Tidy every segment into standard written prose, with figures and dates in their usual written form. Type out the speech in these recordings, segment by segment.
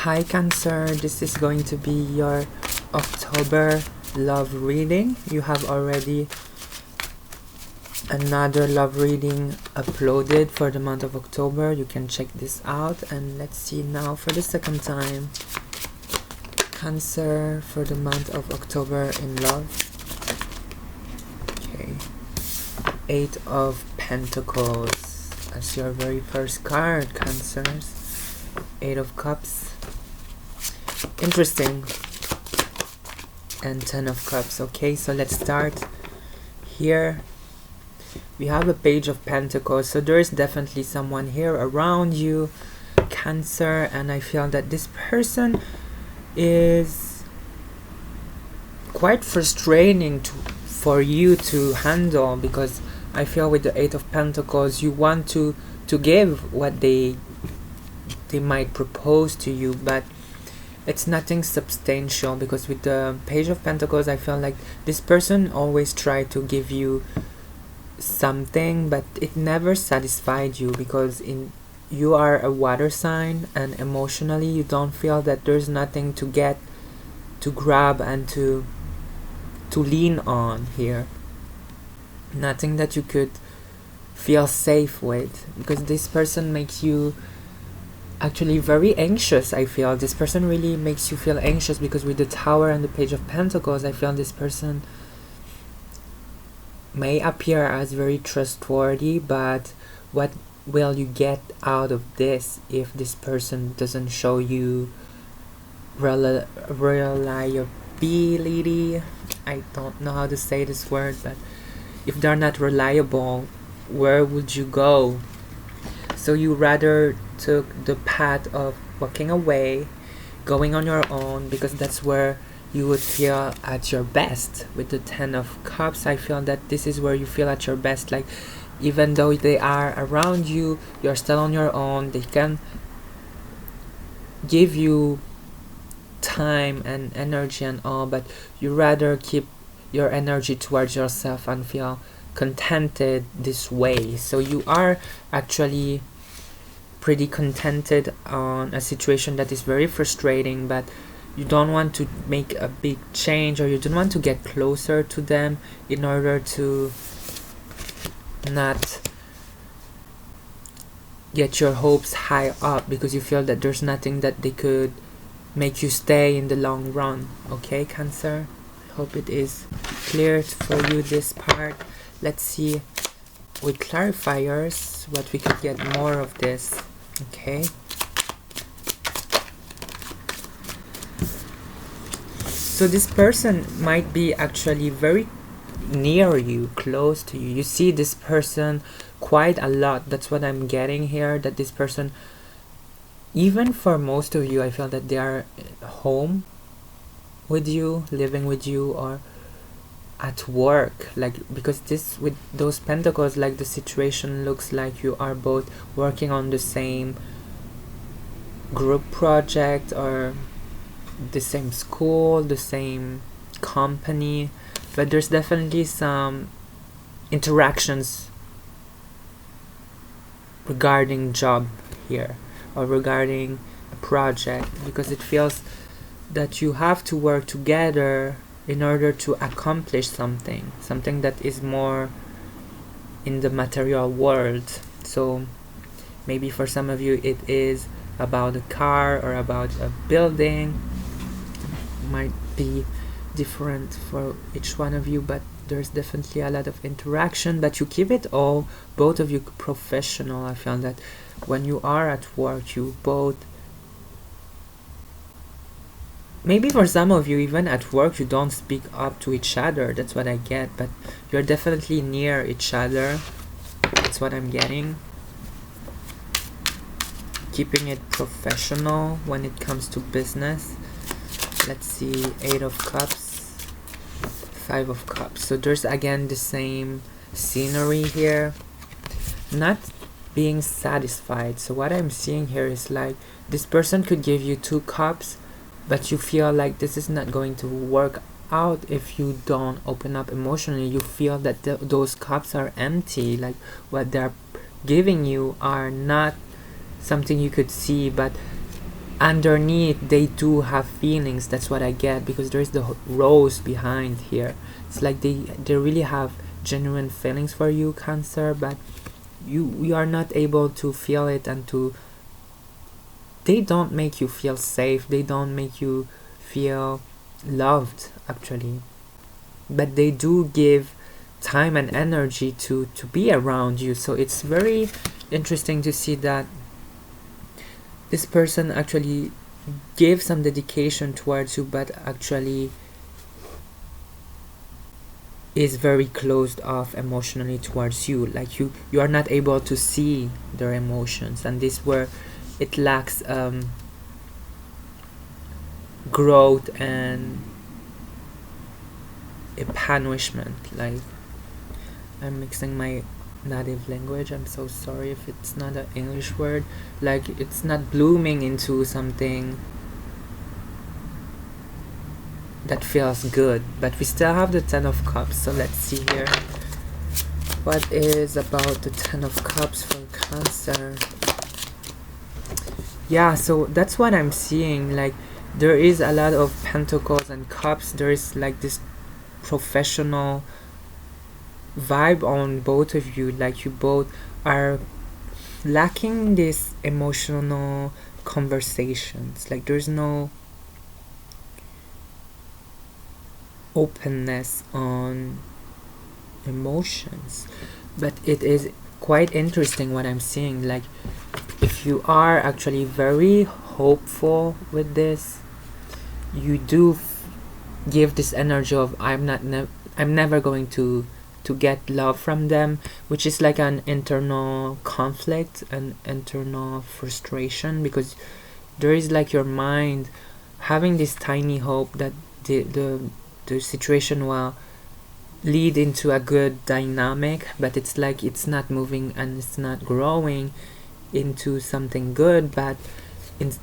Hi Cancer, this is going to be your October love reading. You have already another love reading uploaded for the month of October. You can check this out, and let's see now for the second time. Cancer for the month of October in love. Okay, 8 of Pentacles as your very first card, Cancers. 8 of Cups. Interesting. And 10 of Cups. Okay, so let's start here. We have a Page of Pentacles, so there is definitely someone here around you, Cancer, and I feel that this person is quite frustrating for you to handle, because I feel with the 8 of Pentacles you want to give what they might propose to you, but it's nothing substantial, because with the Page of Pentacles I feel like this person always tried to give you something, but it never satisfied you, because you are a water sign, and emotionally you don't feel that there's nothing to get, to grab, and to lean on here. Nothing that you could feel safe with, because this person makes you actually very anxious. I feel this person really makes you feel anxious, because with the Tower and the Page of Pentacles I feel this person may appear as very trustworthy, but what will you get out of this if this person doesn't show you reliability? I don't know how to say this word, but if they're not reliable, where would you go? So you rather took the path of walking away, going on your own, because that's where you would feel at your best. With the 10 of Cups, I feel that this is where you feel at your best. Like, even though they are around you, you're still on your own. They can give you time and energy and all, but you rather keep your energy towards yourself and feel contented this way. So you are actually pretty contented on a situation that is very frustrating, but you don't want to make a big change, or you don't want to get closer to them in order to not get your hopes high up, because you feel that there's nothing that they could make you stay in the long run. Okay, Cancer, I hope it is clear for you, this part. Let's see with clarifiers what we could get more of this. Okay, so this person might be actually very near you, close to you. You see this person quite a lot. That's what I'm getting here, that this person, even for most of you, I feel that they are home with you, living with you, or at work, like, because this, with those Pentacles, like, the situation looks like you are both working on the same group project, or the same school, the same company, but there's definitely some interactions regarding job here, or regarding a project, because it feels that you have to work together in order to accomplish something that is more in the material world. So maybe for some of you it is about a car or about a building. Might be different for each one of you, but there's definitely a lot of interaction, but you keep it all, both of you, professional. I found that when you are at work, you both, maybe for some of you, even at work, you don't speak up to each other. That's what I get, but you're definitely near each other. That's what I'm getting. Keeping it professional when it comes to business. Let's see, 8 of Cups, 5 of Cups. So there's again the same scenery here. Not being satisfied. So what I'm seeing here is like this person could give you 2 cups, but you feel like this is not going to work out if you don't open up emotionally. You feel that those cups are empty, like what they're giving you are not something you could see, but underneath they do have feelings. That's what I get, because there's the rose behind here. It's like they really have genuine feelings for you, Cancer, but you are not able to feel it, and to they don't make you feel safe, they don't make you feel loved actually, but they do give time and energy to be around you. So it's very interesting to see that this person actually gave some dedication towards you, but actually is very closed off emotionally towards you. Like you are not able to see their emotions, and this where it lacks growth and epanouishment. Like, I'm mixing my native language, I'm so sorry if it's not an English word. Like, it's not blooming into something that feels good. But we still have the Ten of Cups, so let's see here what is about the Ten of Cups for Cancer. Yeah, so that's what I'm seeing. Like, there is a lot of Pentacles and Cups. There is like this professional vibe on both of you. Like, you both are lacking this emotional conversations. Like, there's no openness on emotions. But it is quite interesting what I'm seeing. Like, if you are actually very hopeful with this, you do give this energy of I'm never going to get love from them, which is like an internal conflict, an internal frustration, because there is like your mind having this tiny hope that the situation will lead into a good dynamic, but it's like it's not moving and it's not growing into something good. But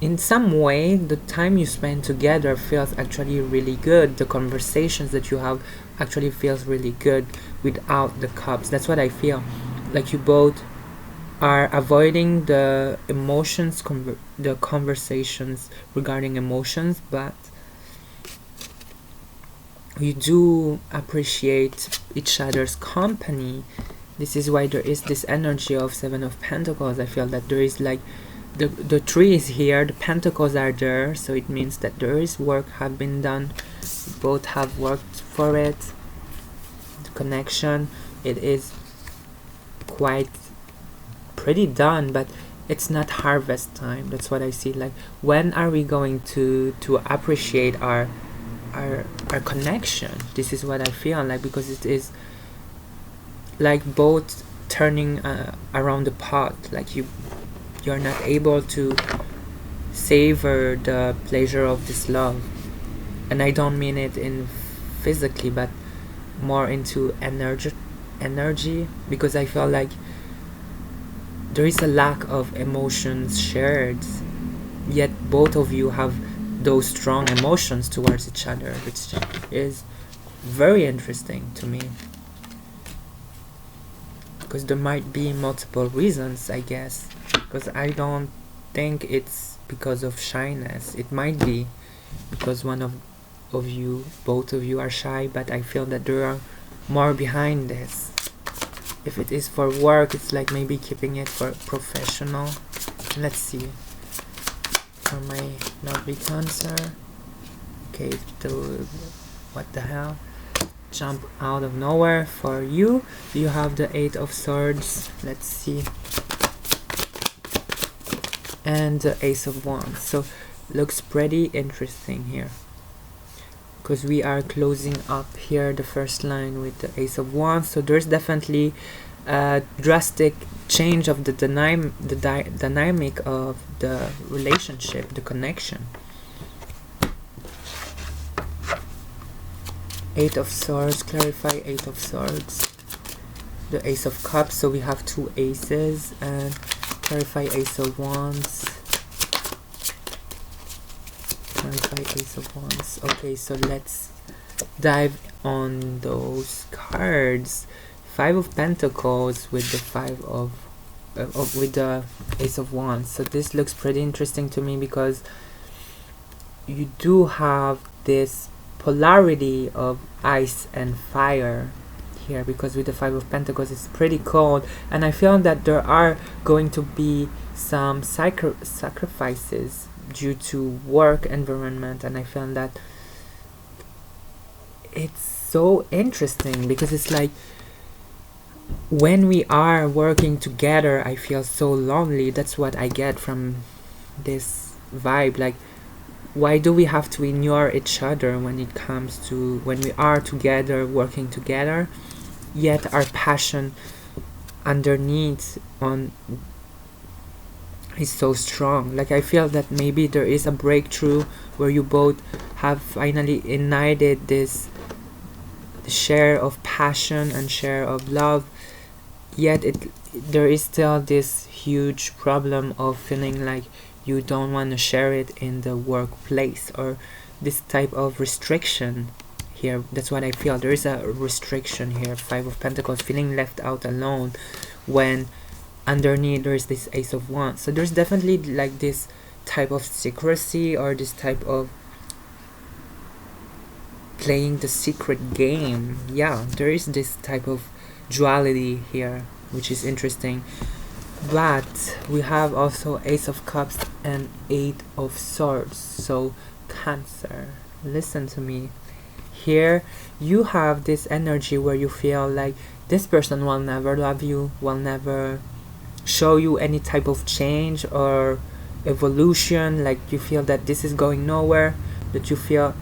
in some way, the time you spend together feels actually really good. The conversations that you have actually feels really good without the cups. That's what I feel. Like, you both are avoiding the emotions, the conversations regarding emotions, but you do appreciate each other's company. This is why there is this energy of Seven of Pentacles. I feel that there is like the tree is here, the pentacles are there, so it means that there is work have been done. Both have worked for it. The connection, it is quite pretty done, but it's not harvest time. That's what I see. Like, when are we going to appreciate our connection? This is what I feel like, because it is like both turning around the pot. Like, you're not able to savor the pleasure of this love, and I don't mean it in physically, but more into energy, because I feel like there is a lack of emotions shared, yet both of you have those strong emotions towards each other, which is very interesting to me, because there might be multiple reasons, I guess, because I don't think it's because of shyness. It might be because one of you, both of you, are shy, but I feel that there are more behind this. If it is for work, it's like maybe keeping it for professional. Let's see for my lovely Cancer. Okay, what the hell, jump out of nowhere. For you, you have the Eight of Swords. Let's see, and the Ace of Wands. So looks pretty interesting here, because we are closing up here the first line with the Ace of Wands. So there's definitely a drastic change of the dynamic of the relationship, the connection. Eight of Swords, clarify Eight of Swords. The Ace of Cups, so we have two aces, and clarify Ace of Wands. Clarify Ace of Wands. Okay, so let's dive on those cards. Five of Pentacles with the Five of with the Ace of Wands. So this looks pretty interesting to me because you do have this polarity of ice and fire here, because with the Five of Pentacles it's pretty cold, and I feel that there are going to be some sacrifices due to work environment, and I found that it's so interesting because it's like when we are working together I feel so lonely. That's what I get from this vibe. Like, why do we have to ignore each other when it comes to when we are together working together, yet our passion underneath on is so strong. Like, I feel that maybe there is a breakthrough where you both have finally ignited this share of passion and share of love, yet there is still this huge problem of feeling like you don't want to share it in the workplace, or this type of restriction here. That's what I feel. There is a restriction here. Five of Pentacles, feeling left out alone, when underneath there's this Ace of Wands. So there's definitely like this type of secrecy, or this type of playing the secret game. Yeah, there is this type of duality here, which is interesting. But we have also Ace of Cups and Eight of Swords. So Cancer, listen to me. Here you have this energy where you feel like this person will never love you, will never show you any type of change or evolution. Like, you feel that this is going nowhere, that you feel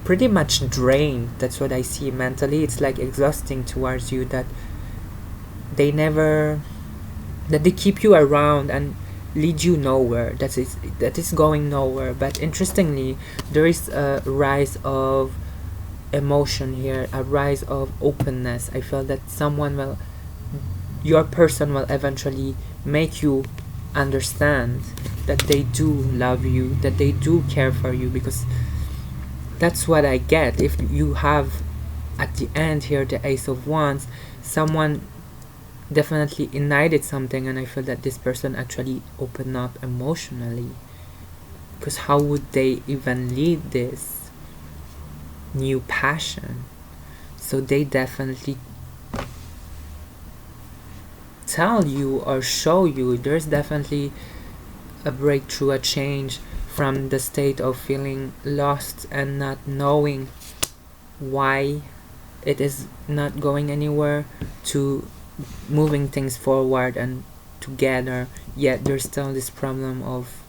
pretty much drained. That's what I see mentally. It's like exhausting towards you, that they keep you around and lead you nowhere, that is going nowhere. But interestingly, there is a rise of emotion here, a rise of openness. I feel that your person will eventually make you understand that they do love you, that they do care for you, because that's what I get. If you have at the end here the Ace of Wands, someone definitely ignited something, and I feel that this person actually opened up emotionally, because how would they even lead this new passion? So they definitely tell you or show you there's definitely a breakthrough, a change from the state of feeling lost and not knowing why it is not going anywhere, to moving things forward and together. Yet there's still this problem of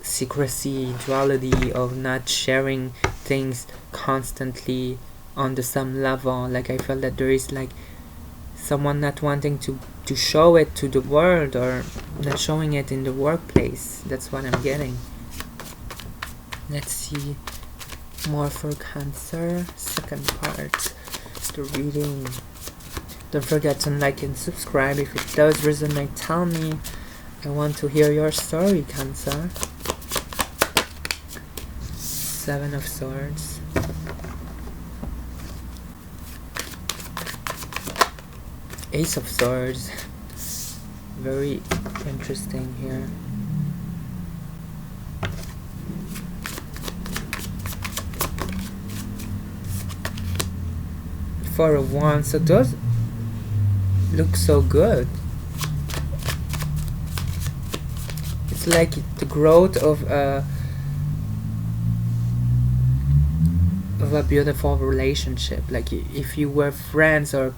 secrecy, duality, of not sharing things constantly on the some level. Like, I felt that there is like someone not wanting to show it to the world, or not showing it in the workplace. That's what I'm getting. Let's see more for Cancer, second part, the reading. Don't forget to like and subscribe. If it does resonate, tell me. I want to hear your story, Cancer. Seven of Swords. Ace of Swords. Very interesting here. Four of Wands. So those look so good. It's like the growth of a beautiful relationship. Like, if you were friends or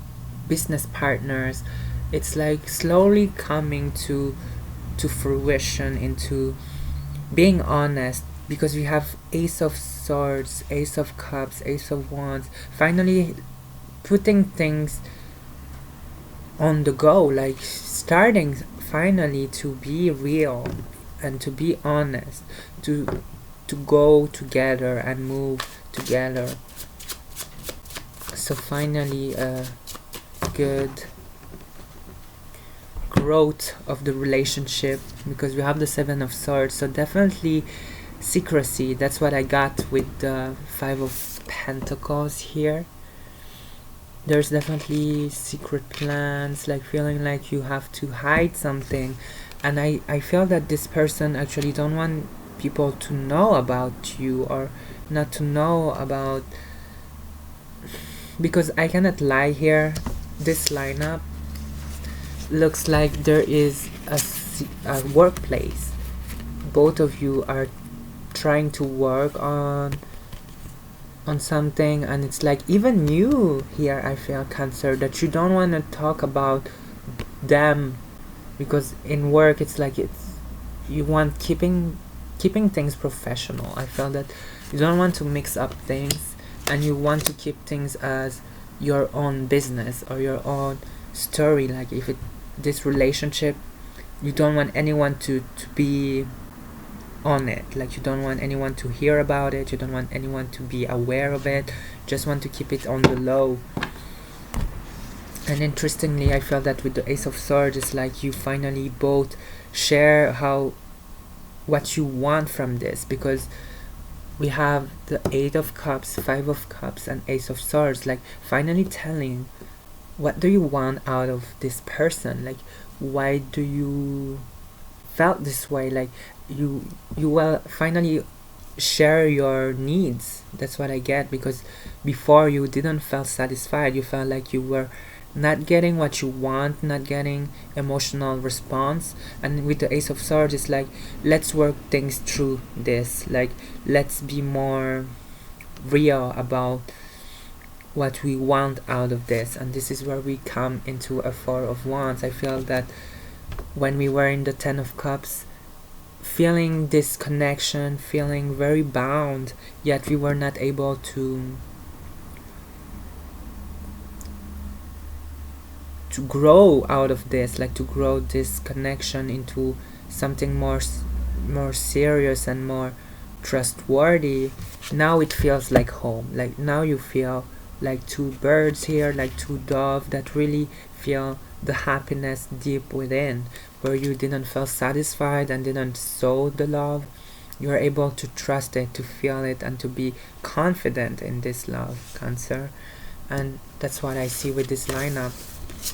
business partners, it's like slowly coming to fruition, into being honest, because we have Ace of Swords, Ace of Cups, Ace of Wands, finally putting things on the go, like starting finally to be real and to be honest, to go together and move together. So finally a good growth of the relationship, because we have the Seven of Swords. So definitely secrecy. That's what I got with the Five of Pentacles here. there's definitely secret plans, like feeling like you have to hide something. And I feel that this person actually don't want people to know about you, or not to know about, because I cannot lie here. This lineup looks like there is a workplace. Both of you are trying to work on something, and it's like even you here, I feel, Cancer, that you don't want to talk about them, because in work it's like you want keeping things professional. I feel that you don't want to mix up things, and you want to keep things as your own business or your own story. Like if this relationship, you don't want anyone to be on it, like you don't want anyone to hear about it, you don't want anyone to be aware of it, just want to keep it on the low. And interestingly, I felt that with the Ace of Swords, it's like you finally both share what you want from this, because we have the 8 of Cups, 5 of Cups, and Ace of Swords, like finally telling what do you want out of this person, like why do you felt this way, like you will finally share your needs. That's what I get, because before you didn't feel satisfied, you felt like you were not getting what you want, not getting emotional response. And with the Ace of Swords, it's like, let's work things through this, like let's be more real about what we want out of this. And this is where we come into a 4 of Wands. I feel that when we were in the 10 of Cups, feeling this connection, feeling very bound, yet we were not able to grow out of this, like to grow this connection into something more serious and more trustworthy. Now it feels like home, like now you feel like two birds here, like two doves that really feel the happiness deep within, where you didn't feel satisfied and didn't sow the love. You're able to trust it, to feel it, and to be confident in this love, Cancer. And that's what I see with this lineup,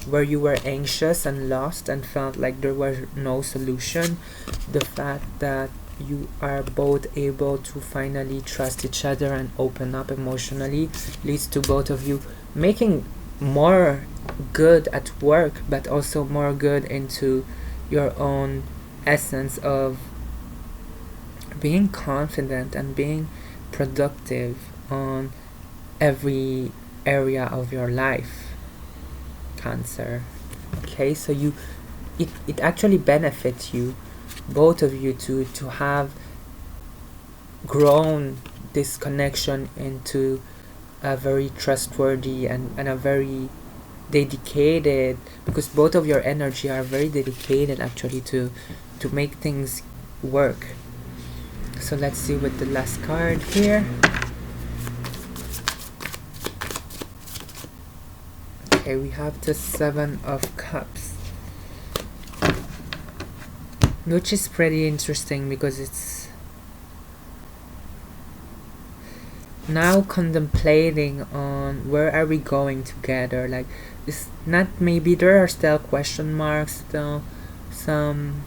where you were anxious and lost and felt like there was no solution. The fact that you are both able to finally trust each other and open up emotionally leads to both of you making more good at work, but also more good into your own essence of being confident and being productive on every area of your life, Cancer. Okay, so it actually benefits you, both of you, to have grown this connection into a very trustworthy and a very dedicated, because both of your energy are very dedicated actually to make things work. So let's see with the last card here. Okay, we have the 7 of Cups, which is pretty interesting because it's now contemplating on where are we going together. Like, it's not, maybe there are still question marks, still some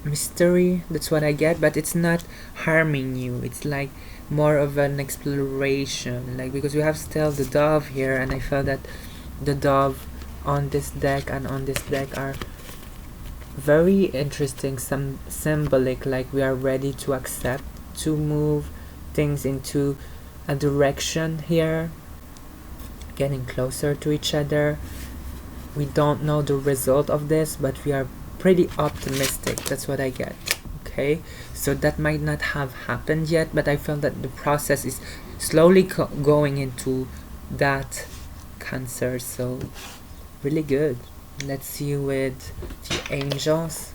mystery, that's what I get, but it's not harming you. It's like more of an exploration, like, because we have still the dove here, and I feel that the dove on this deck and on this deck are very interesting, some symbolic, like we are ready to accept, to move things into a direction here, getting closer to each other. We don't know the result of this, but we are pretty optimistic. That's what I get. Okay, so that might not have happened yet, but I feel that the process is slowly going into that, Cancer. So really good. Let's see with the angels.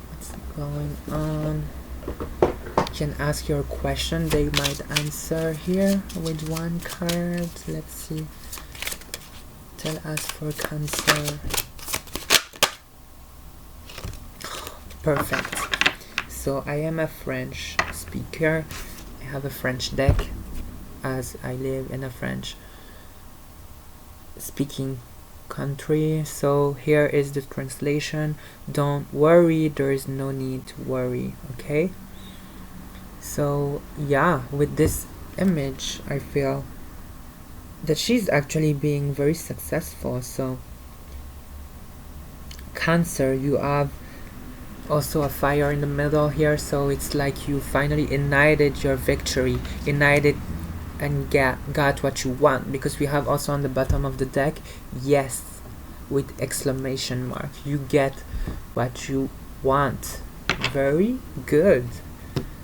What's going on? You can ask your question, they might answer here with one card. Let's see. Tell us for Cancer. Perfect. So I am a French speaker, I have a French deck as I live in a French speaking country. So here is the translation. Don't worry, there is no need to worry. Okay, so yeah, with this image I feel that she's actually being very successful. So Cancer, you have also a fire in the middle here, so it's like you finally ignited your victory, ignited and got what you want, because we have also on the bottom of the deck yes with exclamation mark. You get what you want. Very good.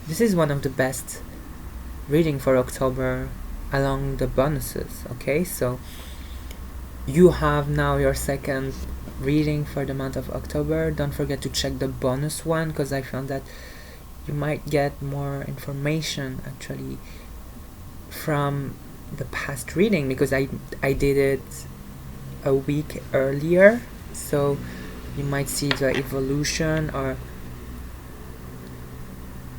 This is one of the best reading for October along the bonuses. Okay, so you have now your second reading for the month of October. Don't forget to check the bonus one, because I found that you might get more information actually from the past reading, because I did it a week earlier, so you might see the evolution, or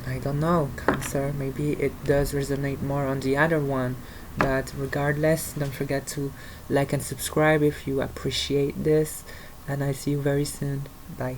I don't know, Cancer, maybe it does resonate more on the other one. But regardless, don't forget to like and subscribe if you appreciate this, and I see you very soon. Bye.